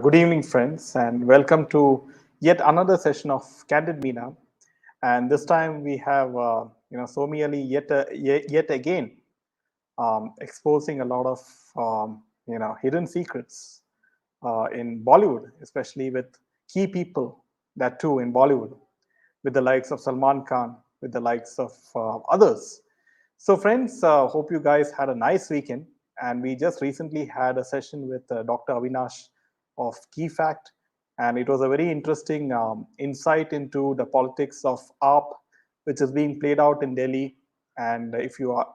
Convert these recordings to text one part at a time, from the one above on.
Good evening, friends, and welcome to yet another session of Candid Meena. And this time we have, Somy Ali yet again exposing a lot of, hidden secrets in Bollywood, especially with key people, that too in Bollywood, with the likes of Salman Khan, with the likes of others. So, friends, hope you guys had a nice weekend. And we just recently had a session with Dr. Avinash of Key Fact. And it was a very interesting insight into the politics of ARP, which is being played out in Delhi. And if you are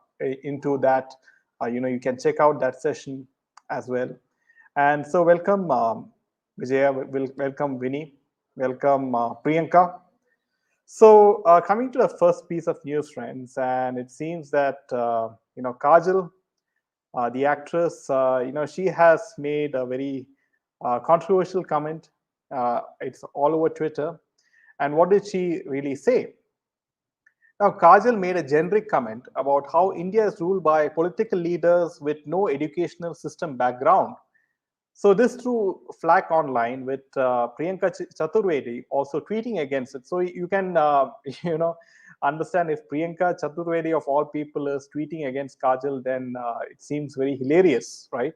into that, you can check out that session as well. And so, welcome, Vijaya, welcome, Vinny, welcome, Priyanka. So, coming to the first piece of news, friends, and it seems that Kajal, the actress, she has made a very controversial comment. It's all over Twitter. And what did she really say? Now, Kajal made a generic comment about how India is ruled by political leaders with no educational system background. So this threw flack online with Priyanka Chaturvedi also tweeting against it. So you can, understand if Priyanka Chaturvedi of all people is tweeting against Kajal, then it seems very hilarious, right?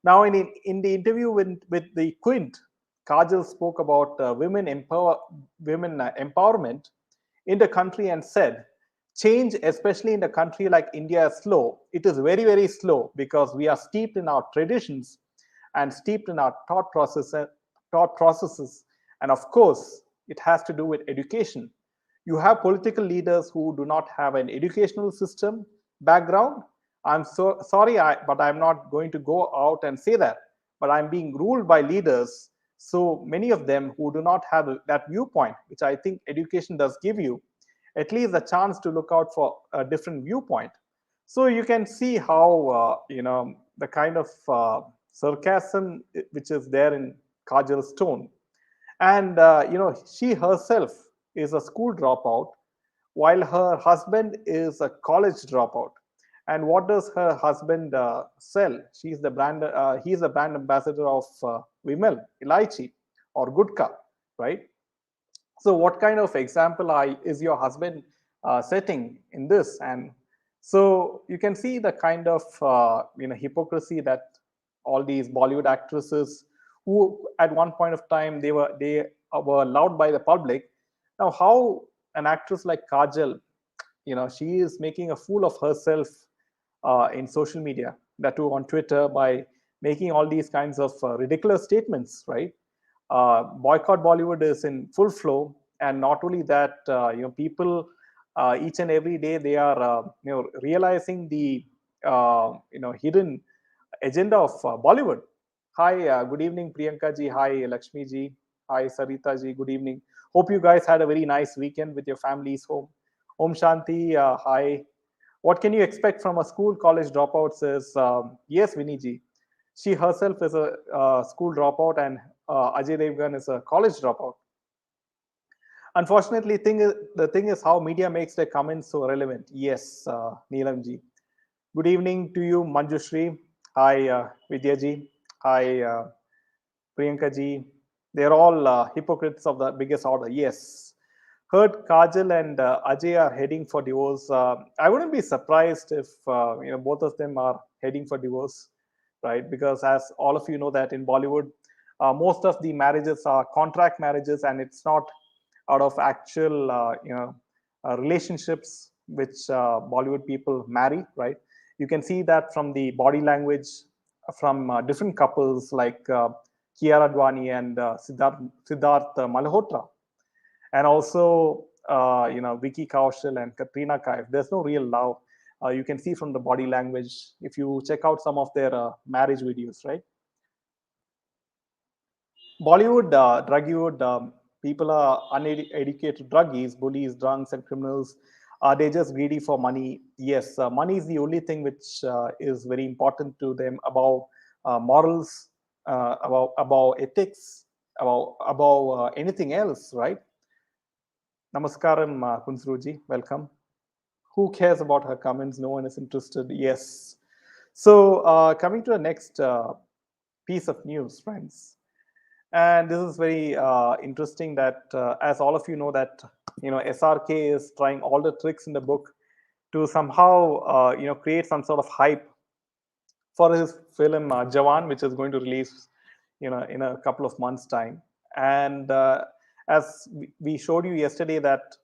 Now, in the interview with the Quint, Kajal spoke about women empowerment in the country and said, change, especially in a country like India, is slow. It is very, very slow because we are steeped in our traditions and steeped in our thought processes. And of course, it has to do with education. You have political leaders who do not have an educational system background. I'm so sorry, but I'm not going to go out and say that. But I'm being ruled by leaders, so many of them who do not have that viewpoint, which I think education does give you, at least a chance to look out for a different viewpoint. So you can see how the kind of sarcasm which is there in Kajal's tone, and she herself is a school dropout, while her husband is a college dropout. And what does her husband sell? He's the brand ambassador of Vimal Ilaichi or Gutka, right? So what kind of example is your husband setting in this? And so you can see the kind of hypocrisy that all these Bollywood actresses, who at one point of time they were loved by the public, now how an actress like Kajal, she is making a fool of herself in social media, that too on Twitter, by making all these kinds of ridiculous statements, right? Boycott Bollywood is in full flow, and not only that, people each and every day they are realizing the hidden agenda of Bollywood. Hi, good evening, Priyanka ji. Hi, Lakshmi ji. Hi, Sarita ji. Good evening. Hope you guys had a very nice weekend with your families home. Om Shanti. Hi. What can you expect from a school college dropout? Says yes, Vinny ji. She herself is a school dropout, and Ajay Devgan is a college dropout. Unfortunately, the thing is how media makes their comments so relevant. Yes, Neelam ji. Good evening to you, Manjushri. Hi, Vidya ji. Hi, Priyanka ji. They're all hypocrites of the biggest order. Yes. Heard Kajal and Ajay are heading for divorce. I wouldn't be surprised if both of them are heading for divorce, right? Because as all of you know that in Bollywood, most of the marriages are contract marriages, and it's not out of actual relationships which Bollywood people marry, right? You can see that from the body language from different couples like Kiara Advani and Siddharth Malhotra, and also Vicky Kaushal and Katrina Kaif. There's no real love. You can see from the body language if you check out some of their marriage videos, right? Bollywood, druggywood, people are uneducated druggies, bullies, drunks, and criminals. They're just greedy for money. Yes, money is the only thing which is very important to them, about morals, about ethics, about anything else, right? Namaskaram, Kunsruji. Welcome. Who cares about her comments? No one is interested. Yes. So coming to the next piece of news, friends. And this is very interesting that, as all of you know, that SRK is trying all the tricks in the book to somehow create some sort of hype for his film Jawan, which is going to release in a couple of months' time. And as we showed you yesterday, that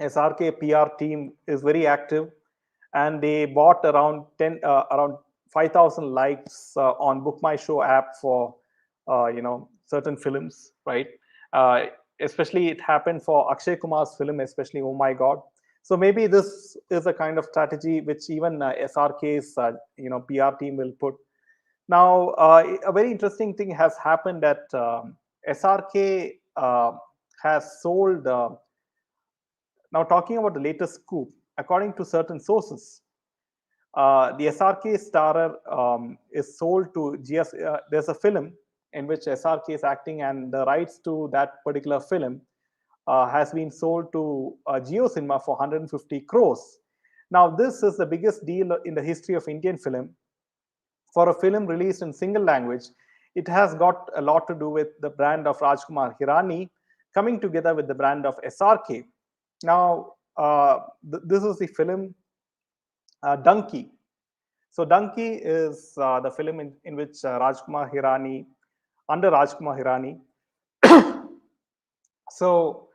SRK PR team is very active, and they bought around 5,000 likes on Book My Show app for certain films, right? Uh, Especially it happened for Akshay Kumar's film, especially Oh My God. So maybe this is a kind of strategy which even SRK's PR team will put. Now, a very interesting thing has happened that SRK has sold. Now, talking about the latest scoop, according to certain sources, the SRK starrer is sold to GS. There's a film in which SRK is acting, and the rights to that particular film has been sold to Geo Cinema for 150 crores. Now, this is the biggest deal in the history of Indian film. For a film released in single language, it has got a lot to do with the brand of Rajkumar Hirani coming together with the brand of SRK. Now, this is the film Donkey. So Donkey is the film in which Rajkumar Hirani, under Rajkumar Hirani. So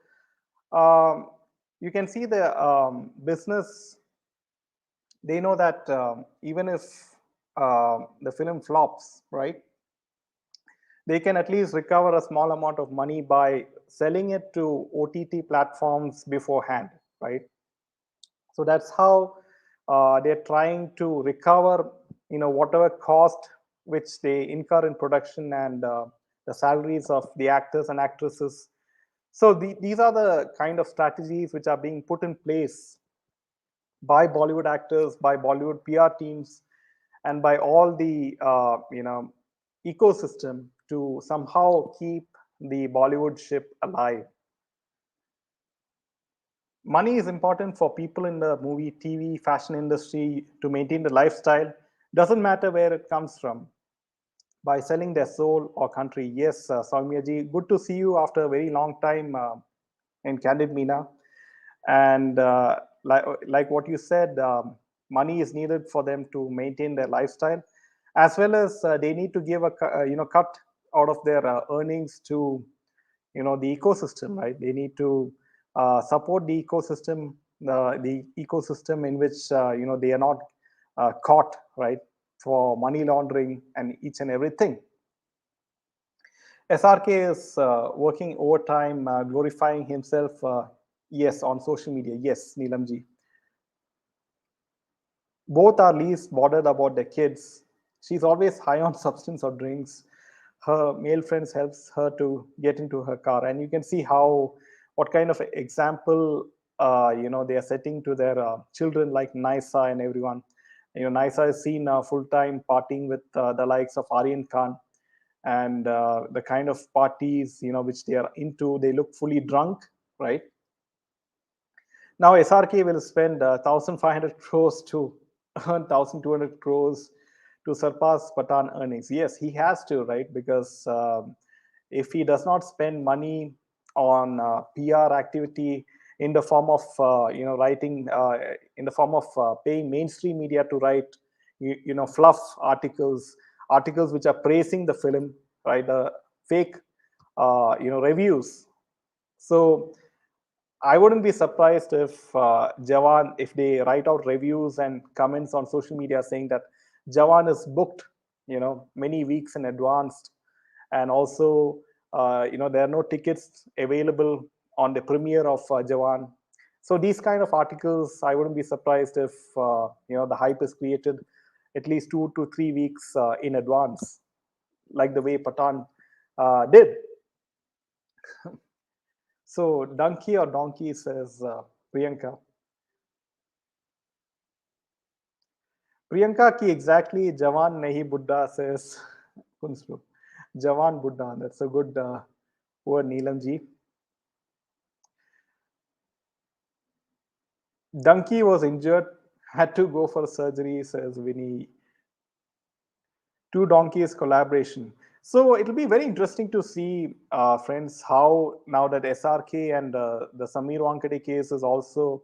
you can see the business. They know that even if the film flops, right, they can at least recover a small amount of money by selling it to OTT platforms beforehand, right? So that's how they're trying to recover, whatever cost which they incur in production, and the salaries of the actors and actresses. So these are the kind of strategies which are being put in place by Bollywood actors, by Bollywood PR teams, and by all the ecosystem to somehow keep the Bollywood ship alive. Money is important for people in the movie, TV, fashion industry to maintain the lifestyle. Doesn't matter where it comes from, by selling their soul or country. Yes, Soumya ji, good to see you after a very long time in Candid Meena. And like what you said, money is needed for them to maintain their lifestyle, as well as they need to give a cut out of their earnings to the ecosystem, right? They need to support the ecosystem, the ecosystem in which they are not caught, right, for money laundering and each and everything. SRK is working overtime, glorifying himself. Yes, on social media. Yes, Neelamji. Both are least bothered about their kids. She's always high on substance or drinks. Her male friends helps her to get into her car, and you can see how what kind of example they are setting to their children, like Nisa and everyone. Nisa is seen full time partying with the likes of Aryan Khan, and the kind of parties which they are into, they look fully drunk, right? Now SRK will spend 1,500 crores to earn 1,200 crores to surpass Patan earnings. Yes, he has to, right? Because if he does not spend money on PR activity in the form of writing, in the form of paying mainstream media to write fluff articles which are praising the film, right? The fake reviews. So I wouldn't be surprised if Jawan, if they write out reviews and comments on social media saying that Jawan is booked, many weeks in advance, and also, there are no tickets available on the premiere of Jawan. So these kind of articles, I wouldn't be surprised if the hype is created at least 2 to 3 weeks in advance, like the way Patan did. So donkey or donkey, says Priyanka. Priyanka ki exactly Jawan nahi Buddha, says Kunslu. Jawan Buddha. That's a good word, Neelam ji. Donkey was injured, had to go for surgery, says Vinny. Two donkeys collaboration. So it'll be very interesting to see, friends, how now that SRK and the Samir Wankade case is also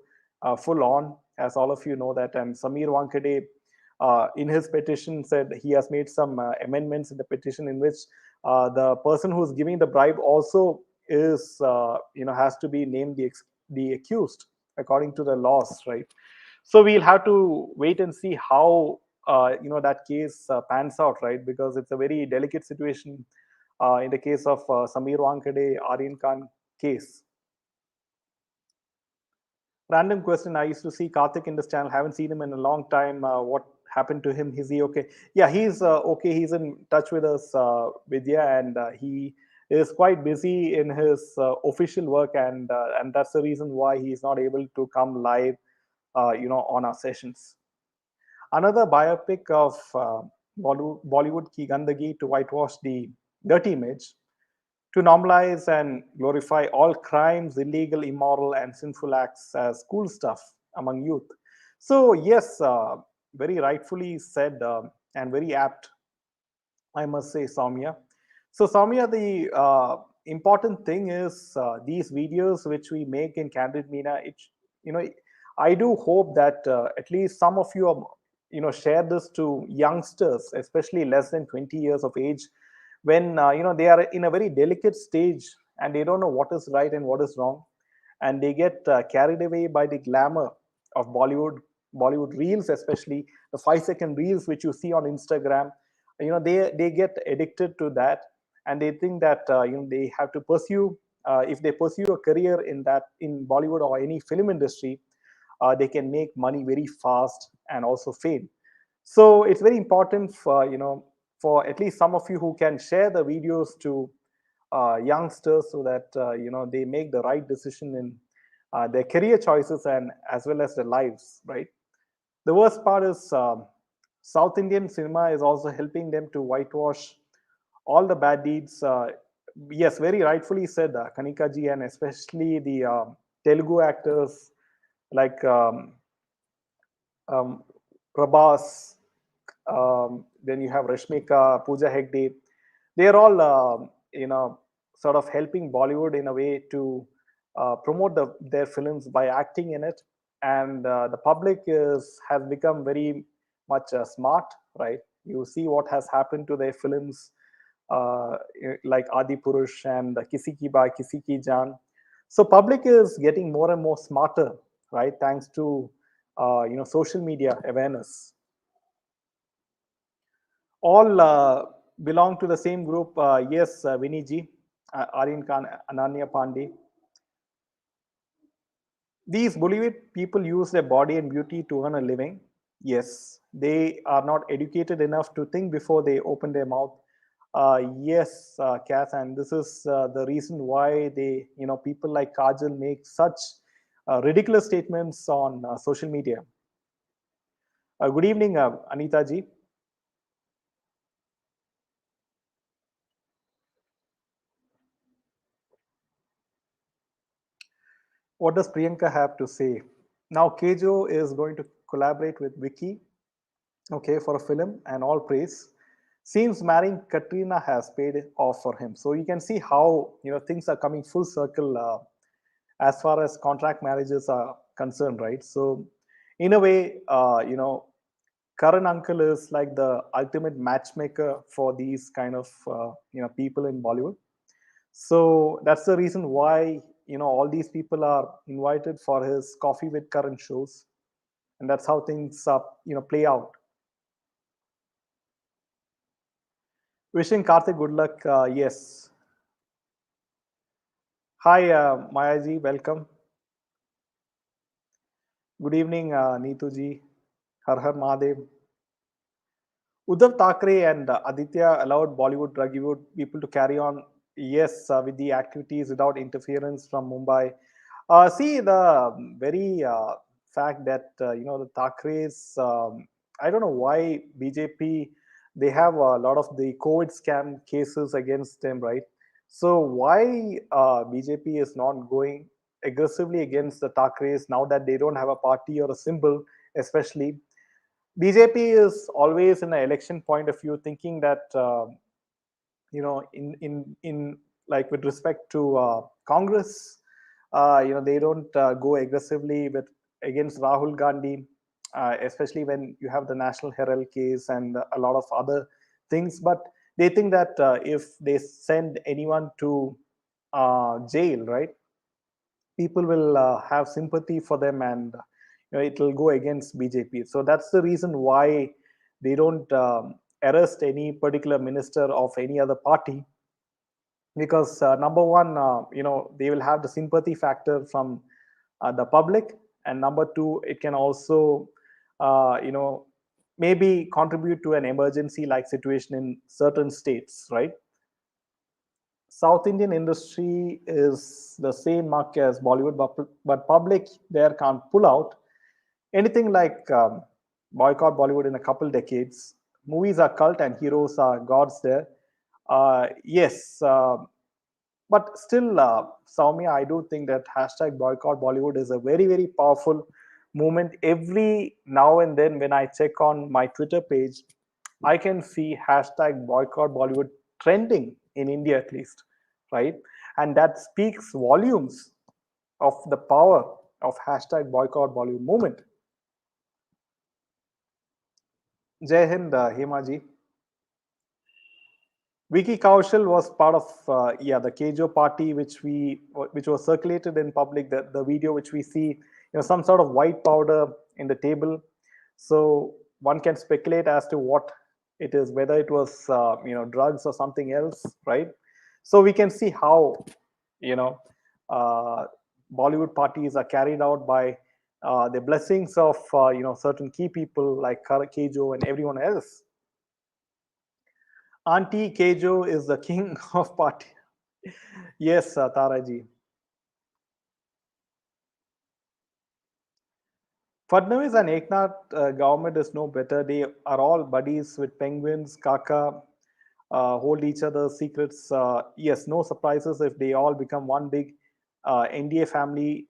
full on, as all of you know that, and Samir Wankade, in his petition, said he has made some amendments in the petition in which the person who's giving the bribe also is, has to be named the accused according to the laws, right? So we'll have to wait and see how that case pans out, right? Because it's a very delicate situation in the case of Samir Wankade, Aryan Khan case. Random question. I used to see Karthik in this channel. Haven't seen him in a long time. What happened to him? Is he okay? Yeah, he's okay. He's in touch with us, Vidya, and he is quite busy in his official work, and that's the reason why he's not able to come live, on our sessions. Another biopic of Bollywood Ki Gandagi to whitewash the dirty image, to normalize and glorify all crimes, illegal, immoral, and sinful acts as cool stuff among youth. So, yes, very rightfully said, and very apt, I must say, Soumya. So, Soumya, the important thing is these videos which we make in Candid Meena. You know, I do hope that at least some of you are, share this to youngsters, especially less than 20 years of age, when they are in a very delicate stage and they don't know what is right and what is wrong, and they get carried away by the glamour of Bollywood reels, especially the 5-second reels which you see on Instagram. They get addicted to that, and they think that they have to pursue, if they pursue a career in Bollywood or any film industry, they can make money very fast and also fame. So it's very important for at least some of you who can share the videos to youngsters, so that they make the right decision in their career choices and as well as their lives, right? The worst part is South Indian cinema is also helping them to whitewash all the bad deeds. Yes, very rightfully said, Kanika ji, and especially the Telugu actors like um, Prabhas, then you have Rashmika, Pooja Hegde. They are all, sort of helping Bollywood in a way to promote their films by acting in it. And the public has become very much smart, right? You see what has happened to their films, like Adi Purush and Kisi Ki Bai, Kisi Ki Jaan. So public is getting more and more smarter, right? Thanks to social media awareness. All belong to the same group. Yes, Vinny ji, Aryan Khan, Ananya Pandey. These Bollywood people use their body and beauty to earn a living. Yes, they are not educated enough to think before they open their mouth. Yes, Kath, and this is the reason why people like Kajal make such ridiculous statements on social media. Good evening, Anita ji. What does Priyanka have to say? Now, Kejo is going to collaborate with Vicky, okay, for a film, and all praise. Seems marrying Katrina has paid off for him. So you can see how things are coming full circle as far as contract marriages are concerned, right? So, in a way, Karan uncle is like the ultimate matchmaker for these kind of people in Bollywood. So that's the reason why all these people are invited for his Coffee with Karan shows, and that's how things play out. Wishing Karthik good luck. Yes. Hi, Mayaji. Welcome. Good evening, Neetu ji. Har Har Mahadev. Uddhav Thackeray and Aditya allowed Bollywood Ruggywood people to carry on, yes, with the activities without interference from Mumbai. See, the very fact that, the Thackerays, I don't know why BJP, they have a lot of the COVID scam cases against them, right? So why BJP is not going aggressively against the Thackerays now that they don't have a party or a symbol, especially? BJP is always in an election point of view thinking that in like with respect to Congress, they don't go aggressively with against Rahul Gandhi, especially when you have the National Herald case and a lot of other things. But they think that if they send anyone to jail, right, people will have sympathy for them, and it will go against BJP. So that's the reason why they don't arrest any particular minister of any other party, because number one, they will have the sympathy factor from the public, and number two, it can also maybe contribute to an emergency like situation in certain states, right? South Indian industry is the same mark as Bollywood, but public there can't pull out anything like boycott Bollywood in a couple decades. Movies are cult and heroes are gods there. Yes, but still, Soumya, I do think that hashtag boycott Bollywood is a very, very powerful movement. Every now and then, when I check on my Twitter page, I can see hashtag boycott Bollywood trending in India at least, right? And that speaks volumes of the power of hashtag boycott Bollywood movement. Jai Hind, Hemaji. Vicky Kaushal was part of the Kejo party, which was circulated in public. The video which we see, some sort of white powder in the table. So one can speculate as to what it is, whether it was drugs or something else, right? So we can see how you know uh, Bollywood parties are carried out by the blessings of certain key people like Kejo and everyone else. Auntie Kejo is the king of party. Yes, Taraji. Fadnavis and Eknath government is no better. They are all buddies with penguins, Kaka, hold each other's secrets. Yes, no surprises if they all become one big NDA family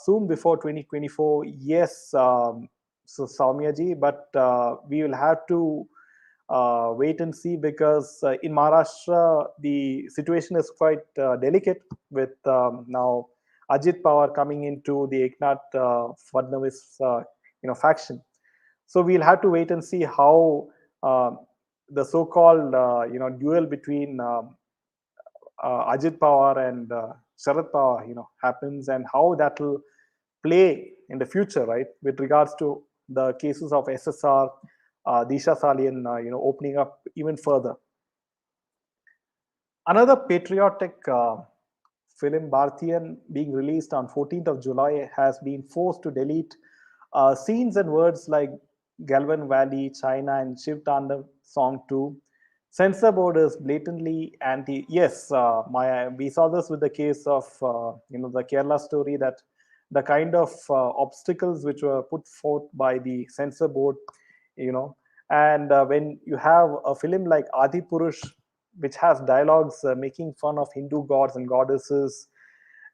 soon before 2024. Yes, so Soumya ji, but we will have to wait and see, because in Maharashtra the situation is quite delicate with now Ajit Pawar coming into the Eknath Fadnavis faction. So we'll have to wait and see how uh, the so-called duel between Ajit Pawar and Sharad Pawar happens, and how that will play in the future, right? With regards to the cases of SSR, Disha Salian, opening up even further. Another patriotic film, Bhartiyan, being released on 14th of July, has been forced to delete scenes and words like Galvan Valley, China, and Shiv Tandav Song 2. Censor board is blatantly anti. Yes, we saw this with the case of the Kerala story, that the kind of obstacles which were put forth by the censor board, you know, and when you have a film like Adi Purush, which has dialogues making fun of Hindu gods and goddesses,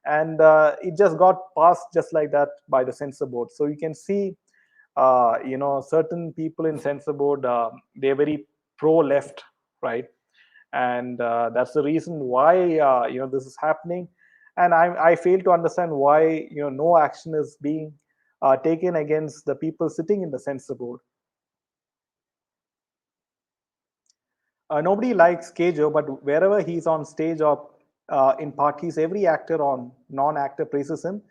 and it just got passed just like that by the censor board. So you can see, certain people in censor board, they're very pro left, right? And that's the reason why this is happening. And I fail to understand why no action is being taken against the people sitting in the censor board. Nobody likes Kejo, but wherever he's on stage or in parties, every actor or non-actor praises him,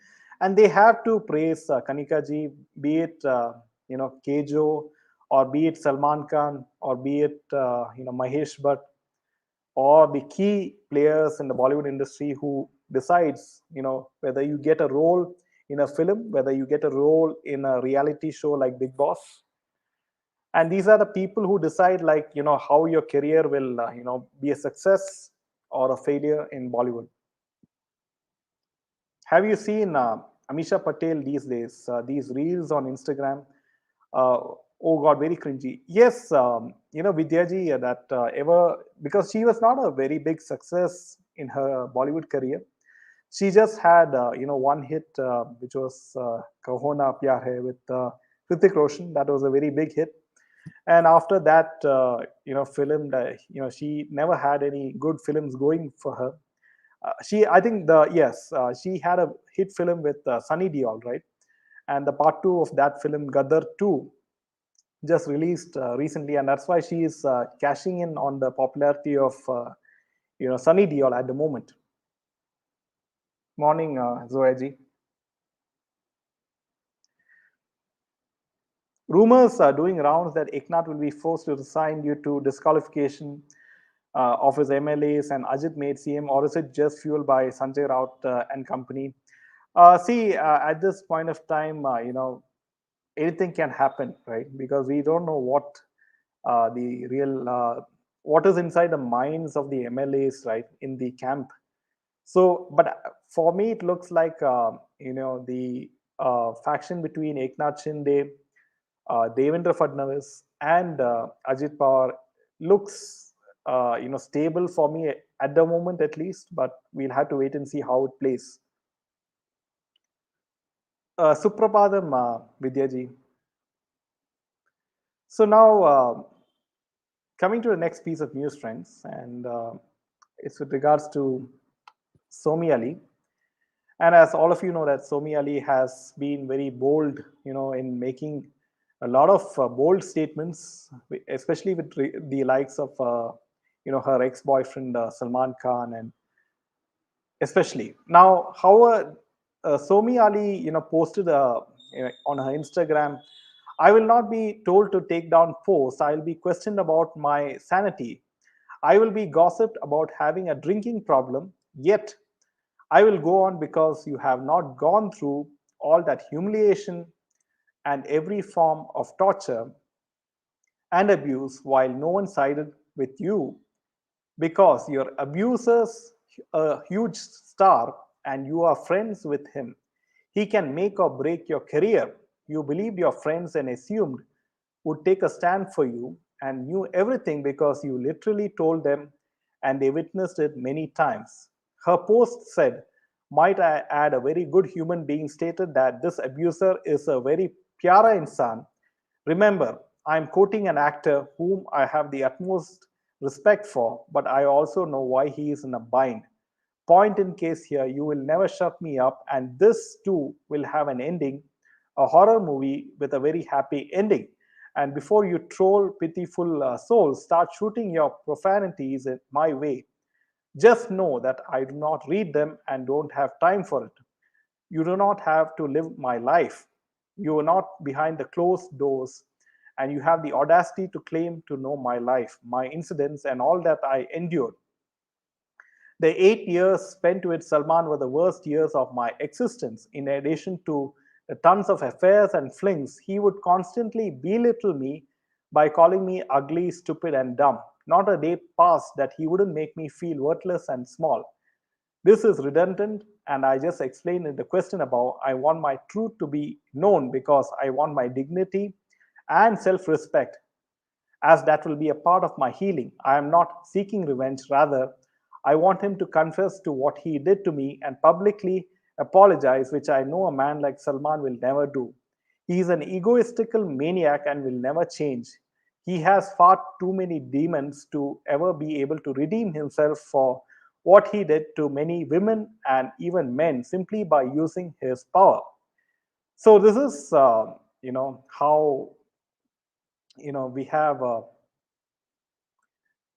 and they have to praise Kanika ji, be it Kejo, or be it Salman Khan, or be it Mahesh Bhatt, or the key players in the Bollywood industry who decides whether you get a role in a film, whether you get a role in a reality show like Big Boss. And these are the people who decide, like, how your career will be a success or a failure in Bollywood. Have you seen Amisha Patel these days, these reels on Instagram? uh, oh god, very cringy. Yes, Vidyaji, that ever, because she was not a very big success in her Bollywood career. She just had one hit, which was Kahona Pyar Hai with Hrithik Roshan. That was a very big hit. And after that, film, she never had any good films going for her. I think she had a hit film with Sunny Deol, right? And the part two of that film, Gadar 2, just released recently, and that's why she is cashing in on the popularity of Sunny Deol at the moment. Morning, Zoeji. Rumors are doing rounds that Eknath will be forced to resign due to disqualification of his MLAs and Ajit made CM, or is it just fueled by Sanjay Raut and company? At this point of time, anything can happen, right? Because we don't know the real what is inside the minds of the MLAs, right, in the camp. So, but for me, it looks like the faction between Eknath Shinde, Devendra Fadnavis, and Ajit Pawar looks stable for me at the moment, at least. But we'll have to wait and see how it plays. Suprapadam, Vidyaji. So now, coming to the next piece of news, friends, and it's with regards to Somy Ali. And as all of you know, that Somy Ali has been very bold, in making a lot of bold statements, especially with the likes of, her ex-boyfriend Salman Khan, and especially now, however, Somy Ali, posted on her Instagram, "I will not be told to take down posts. I will be questioned about my sanity. I will be gossiped about having a drinking problem. Yet I will go on because you have not gone through all that humiliation and every form of torture and abuse while no one sided with you because your abuser's a huge star and you are friends with him. He can make or break your career. You believed your friends and assumed would take a stand for you and knew everything because you literally told them and they witnessed it many times." Her post said, "Might I add, a very good human being stated that this abuser is a very pyara insan. Remember, I am quoting an actor whom I have the utmost respect for, but I also know why he is in a bind. Point in case here, you will never shut me up, and this too will have an ending, a horror movie with a very happy ending. And before you troll pitiful souls, start shooting your profanities in my way. Just know that I do not read them and don't have time for it. You do not have to live my life. You are not behind the closed doors, and you have the audacity to claim to know my life, my incidents, and all that I endured. The 8 years spent with Salman were the worst years of my existence. In addition to the tons of affairs and flings, he would constantly belittle me by calling me ugly, stupid, and dumb. Not a day passed that he wouldn't make me feel worthless and small. This is redundant, and I just explained in the question above. I want my truth to be known because I want my dignity and self respect, as that will be a part of my healing. I am not seeking revenge, rather, I want him to confess to what he did to me and publicly apologize, which I know a man like Salman will never do. He is an egoistical maniac and will never change. He has far too many demons to ever be able to redeem himself for what he did to many women and even men simply by using his power." So this is, how we have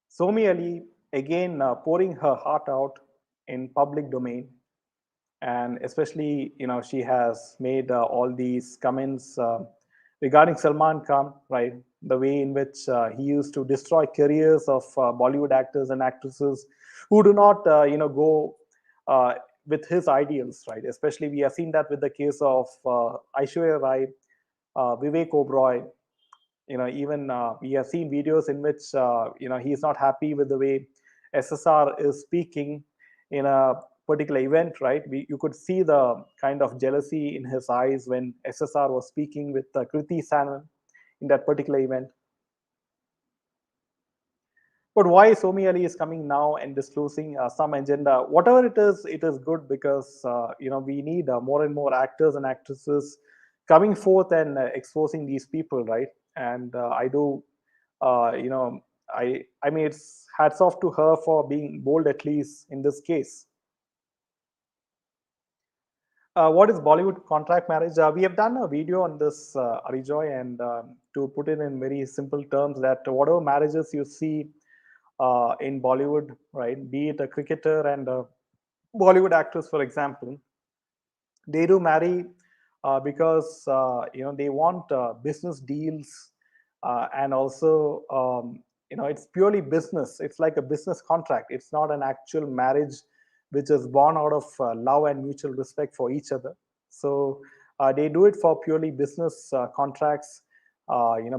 Somy Ali again pouring her heart out in public domain, and especially she has made all these comments regarding Salman Khan, right? The way in which he used to destroy careers of Bollywood actors and actresses who do not go uh, with his ideals, right? Especially we have seen that with the case of Aishwarya Rai, Vivek Oberoi. Even we have seen videos in which he is not happy with the way SSR is speaking in a particular event, right? You could see the kind of jealousy in his eyes when SSR was speaking with Kriti Sanon in that particular event. But why Somy Ali is coming now and disclosing some agenda? Whatever it is good because we need more and more actors and actresses coming forth and exposing these people, right? and I do, you know, I mean, it's hats off to her for being bold, at least in this case. What is Bollywood contract marriage? We have done a video on this, Arijoy, and to put it in very simple terms, that whatever marriages you see in Bollywood, right, be it a cricketer and a Bollywood actress, for example, they do marry because they want business deals, and also it's purely business. It's like a business contract. It's not an actual marriage which is born out of love and mutual respect for each other. So they do it for purely business contracts,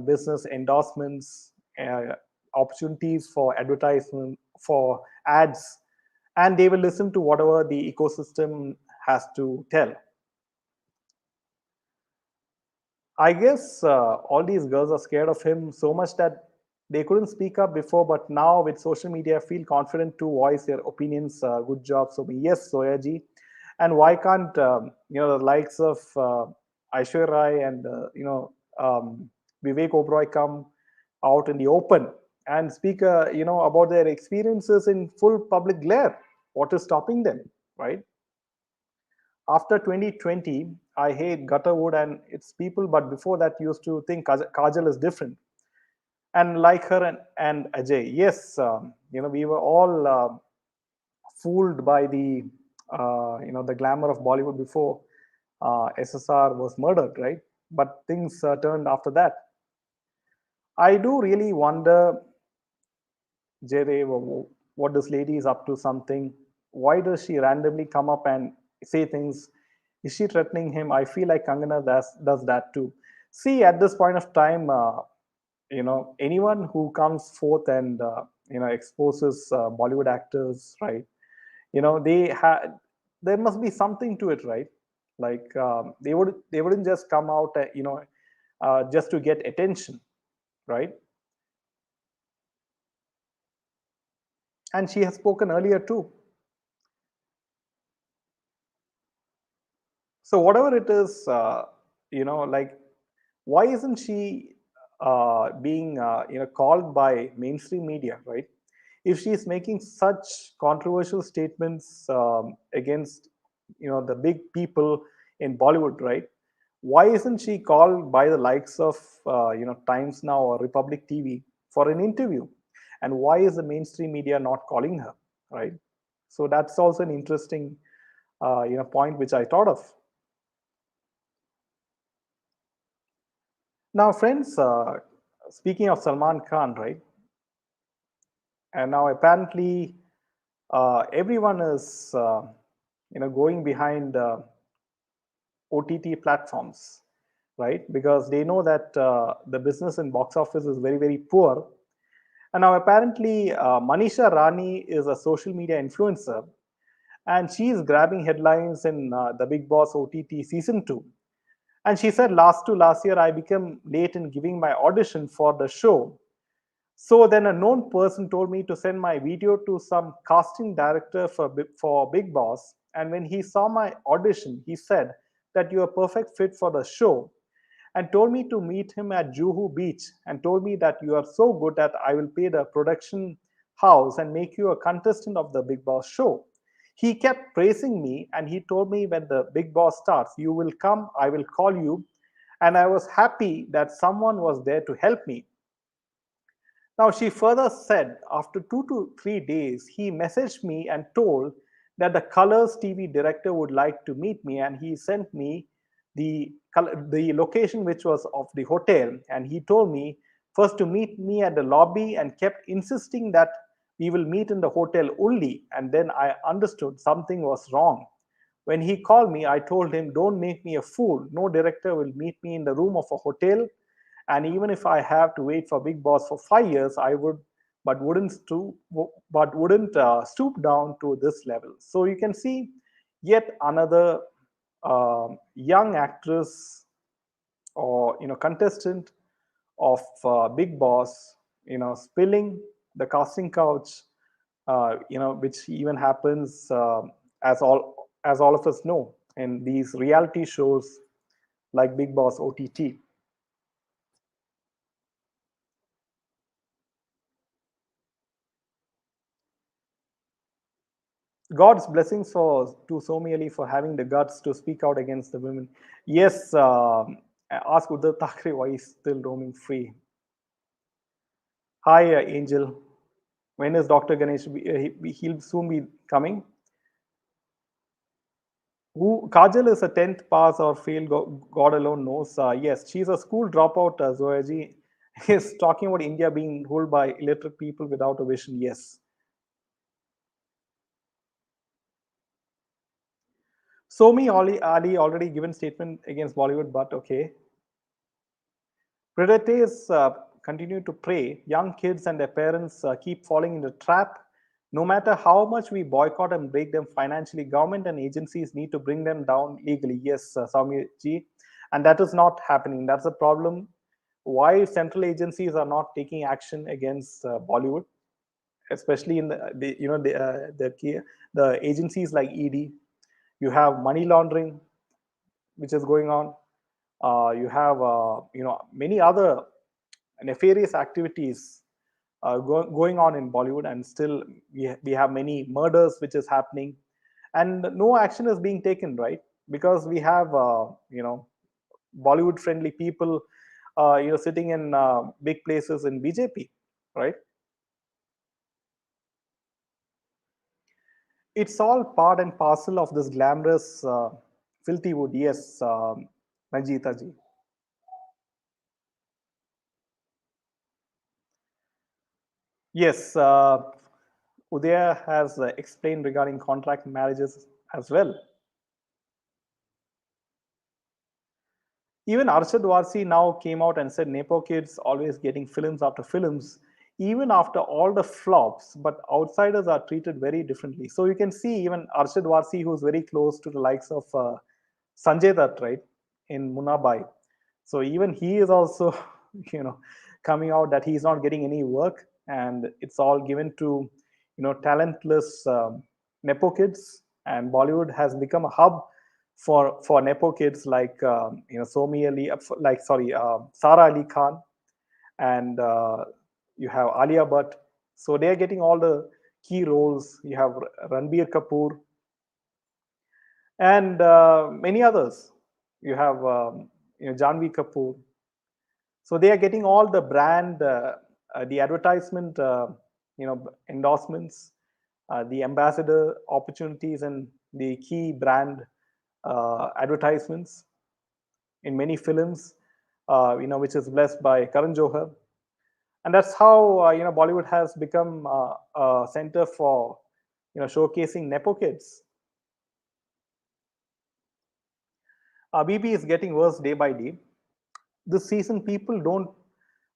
business endorsements, opportunities for advertisement, for ads, and they will listen to whatever the ecosystem has to tell. I guess all these girls are scared of him so much that they couldn't speak up before, but now with social media, feel confident to voice their opinions. Good job, Somi. Yes, Soyaji. And why can't the likes of Aishwarya Rai and Vivek Oberoi come out in the open and speak about their experiences in full public glare? What is stopping them, right? After 2020, I hate Gutterwood and its people, but before that, used to think Kajal is different. And like her and Ajay, yes, we were all fooled by the glamour of Bollywood before SSR was murdered, right? But things turned after that. I do really wonder, Jay, what this lady is up to something. Why does she randomly come up and say things? Is she threatening him? I feel like Kangana does that too. See, at this point of time, anyone who comes forth and exposes Bollywood actors, right? They had, there must be something to it, right? Like they wouldn't just come out, just to get attention, right? And she has spoken earlier too. So whatever it is, like, why isn't she being called by mainstream media, right? If she's making such controversial statements against the big people in Bollywood, right? Why isn't she called by the likes of Times Now or Republic TV for an interview? And why is the mainstream media not calling her, right? So that's also an interesting point which I thought of. Now, friends, speaking of Salman Khan, right? And now apparently everyone is, going behind OTT platforms, right? Because they know that the business in box office is very, very poor. And now apparently Manisha Rani is a social media influencer, and she is grabbing headlines in the Big Boss OTT season 2. And she said, last to last year, I became late in giving my audition for the show. So then a known person told me to send my video to some casting director for Big Boss. And when he saw my audition, he said that you are perfect fit for the show and told me to meet him at Juhu Beach and told me that you are so good that I will pay the production house and make you a contestant of the Big Boss show. He kept praising me and he told me when the Big Boss starts, you will come, I will call you. And I was happy that someone was there to help me. Now, she further said, after 2 to 3 days, he messaged me and told that the Colors TV director would like to meet me, and he sent me the location, which was of the hotel. And he told me first to meet me at the lobby and kept insisting that we will meet in the hotel only. And then I understood something was wrong. When he called me, I told him, don't make me a fool. No director will meet me in the room of a hotel, and even if I have to wait for Big Boss for 5 years, I would, but wouldn't stoop down to this level. So you can see yet another young actress or contestant of Big Boss, spilling the casting couch, which even happens as all of us know in these reality shows like Big Boss OTT. God's blessings for to Somy Ali for having the guts to speak out against the women. Yes, ask Uddhav Thackeray why he's still roaming free. Hi, Angel. When is Dr. Ganesh? He'll soon be coming. Who Kajal is a 10th pass or fail, God alone knows. Yes, she's a school dropout, Zoyaji. He's talking about India being ruled by illiterate people without a vision. Yes. Somi Ali already given statement against Bollywood, but okay. Predators continue to prey. Young kids and their parents keep falling in the trap. No matter how much we boycott and break them financially, government and agencies need to bring them down legally. Yes, Soumi ji, and that is not happening. That's a problem. Why central agencies are not taking action against Bollywood, especially in the agencies like ED. You have money laundering, which is going on. You have many other nefarious activities going on in Bollywood, and still we have many murders which is happening, and no action is being taken, right? Because we have Bollywood friendly people, sitting in big places in BJP, right? It's all part and parcel of this glamorous, filthy wood. Yes, Ranjita ji. Yes, Udaya has explained regarding contract marriages as well. Even Arshad Warsi now came out and said Nepo kids always getting films after films, even after all the flops, but outsiders are treated very differently. So you can see even Arshad Warsi, who's very close to the likes of Sanjay Dutt, right, in Munabai. So even he is also, you know, coming out that he's not getting any work, and it's all given to, talentless Nepo kids, and Bollywood has become a hub for nepo kids like Somi Ali, like sorry, Sara Ali Khan, and you have Alia Bhatt. So they are getting all the key roles. You have Ranbir Kapoor and many others. You have Janvi Kapoor. So they are getting all the brand, the advertisement, endorsements, the ambassador opportunities, and the key brand advertisements in many films, which is blessed by Karan Johar, and that's how Bollywood has become a center for showcasing nepo kids. BB is getting worse day by day. This season, people don't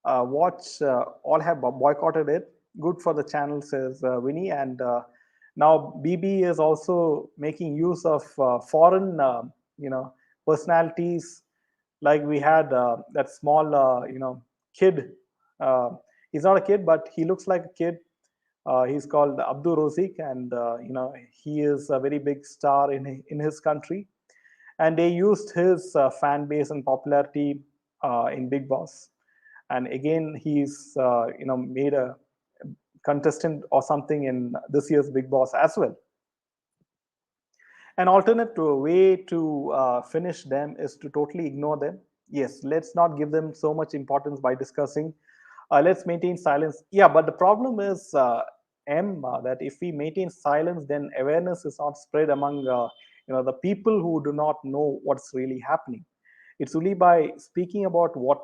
watch. All have boycotted it. Good for the channel, says Winnie, and now BB is also making use of foreign, personalities. Like we had that small, kid. Uh, he's not a kid, but he looks like a kid. He's called Abdul Rozik, and he is a very big star in his country. And they used his fan base and popularity in Big Boss. And again, he's made a contestant or something in this year's Big Boss as well. An alternate way to finish them is to totally ignore them. Yes, let's not give them so much importance by discussing. Let's maintain silence. Yeah, but the problem is, that if we maintain silence, then awareness is not spread among the people who do not know what's really happening. It's only by speaking about what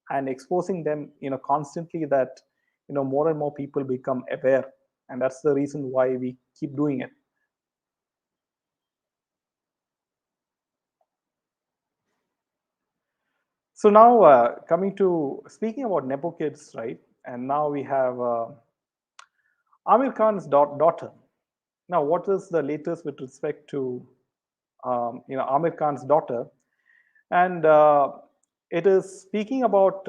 and exposing them, constantly, that more and more people become aware, and that's the reason why we keep doing it. So now, coming to speaking about nepo kids, right? And now we have Amir Khan's daughter. Now, what is the latest with respect to Amir Khan's daughter? And it is speaking about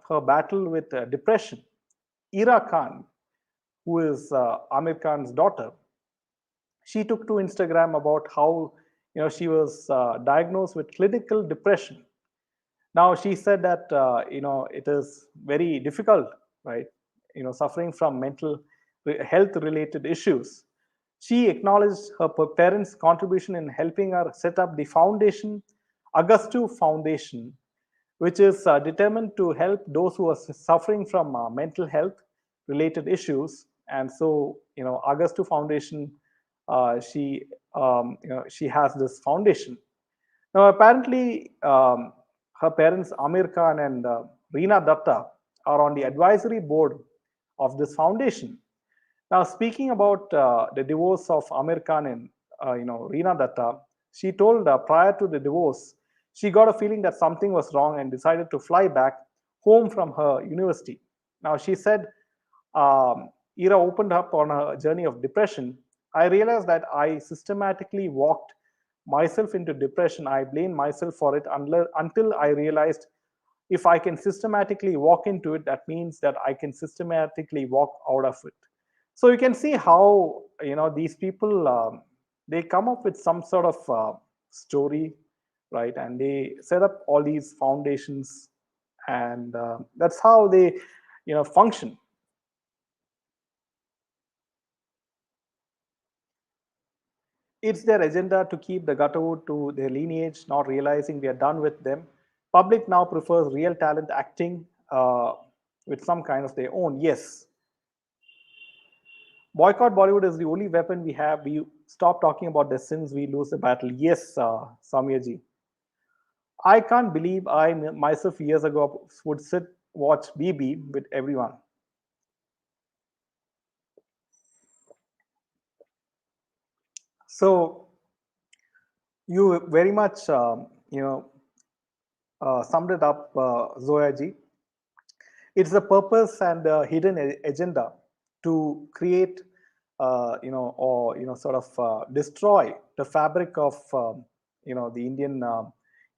her battle with depression. Ira Khan, who is Amir Khan's daughter, she took to Instagram about how she was diagnosed with clinical depression. Now she said that it is very difficult, right? Suffering from mental health related issues. She acknowledged her parents' contribution in helping her set up the foundation, Augustu Foundation, which is determined to help those who are suffering from mental health related issues. And so, Augustu Foundation, she has this foundation. Now, apparently, her parents, Amir Khan and Reena Datta, are on the advisory board of this foundation. Now, speaking about the divorce of Amir Khan and Reena Datta, she told prior to the divorce, she got a feeling that something was wrong and decided to fly back home from her university. Now, she said, Ira opened up on a journey of depression. I realized that I systematically walked myself into depression. I blamed myself for it until I realized if I can systematically walk into it, that means that I can systematically walk out of it. So you can see how these people they come up with some sort of story, right? And they set up all these foundations, and that's how they function. It's their agenda to keep the gutterwood to their lineage, not realizing we are done with them. Public now prefers real talent acting with some kind of their own. Yes, boycott Bollywood is the only weapon we have. We stop talking about the sins, we lose the battle. Yes, Samyaji. I can't believe I myself years ago would sit watch BB with everyone. So you very much summed it up, Zoya ji. It's the purpose and the hidden agenda to create, or sort of destroy the fabric of the Indian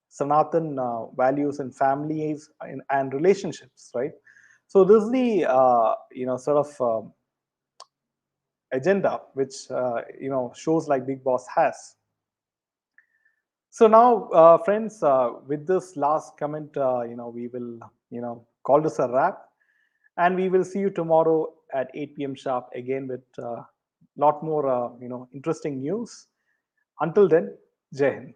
Sanatan values and families and relationships, right? So this is the sort of agenda which shows like Big Boss has. So now, friends, with this last comment, we will, call this a wrap, and we will see you tomorrow at 8 p.m. sharp again with a lot more, interesting news. Until then, Jai Hind.